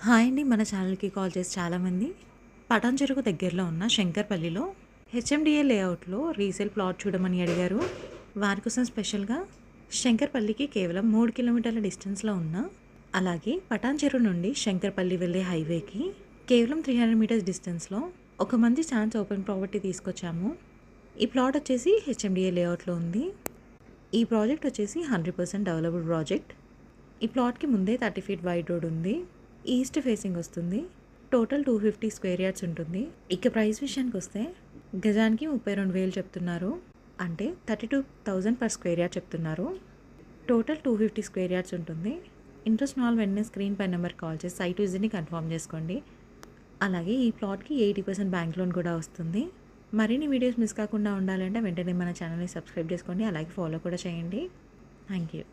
Hi అండి. మన ఛానల్‌కి కాల్ చేసి చాలామంది పటాన్ చెరుకు దగ్గరలో ఉన్న శంకర్పల్లిలో హెచ్ఎండిఏ లేఅవుట్‌లో రీసేల్ ప్లాట్ చూడమని అడిగారు. వారి కోసం స్పెషల్‌గా శంకర్పల్లికి కేవలం 3 కిలోమీటర్ల డిస్టెన్స్‌లో ఉన్న, అలాగే పటాన్ చెరు నుండి శంకర్పల్లి వెళ్ళే హైవేకి కేవలం 300 మీటర్స్ డిస్టెన్స్‌లో ఒక మంచి ఛాన్స్ ఓపెన్ ప్రాపర్టీ తీసుకొచ్చాము. ఈ ప్లాట్ వచ్చేసి హెచ్ఎండిఏ లేఅవుట్‌లో ఉంది. ఈ ప్రాజెక్ట్ వచ్చేసి 100% డెవలప్డ్ ప్రాజెక్ట్. ఈ ప్లాట్‌కి ముందే 30 ఫీట్ వైడ్ రోడ్ ఉంది. ఈస్ట్ ఫేసింగ్ వస్తుంది. టోటల్ 250 స్క్వేర్ యార్డ్స్ ఉంటుంది. ఇక ప్రైస్ విషయానికొస్తే గజానికి 32,000 చెప్తున్నారు. అంటే 32,000 పర్ స్క్వేర్ యార్డ్ చెప్తున్నారు. టోటల్ 250 స్క్వేర్ యార్డ్స్ ఉంటుంది. ఇంట్రెస్ట్ ఉన్న వాళ్ళు వెంటనే స్క్రీన్ పై నెంబర్ కాల్ చేసి సైట్ విజిట్‌ని కన్ఫర్మ్ చేసుకోండి. అలాగే ఈ ప్లాట్‌కి 80% బ్యాంక్ లోన్ కూడా వస్తుంది. మరిన్ని వీడియోస్ మిస్ కాకుండా ఉండాలంటే వెంటనే మన ఛానల్‌ని సబ్స్క్రైబ్ చేసుకోండి. అలాగే ఫాలో కూడా చేయండి. Thank you.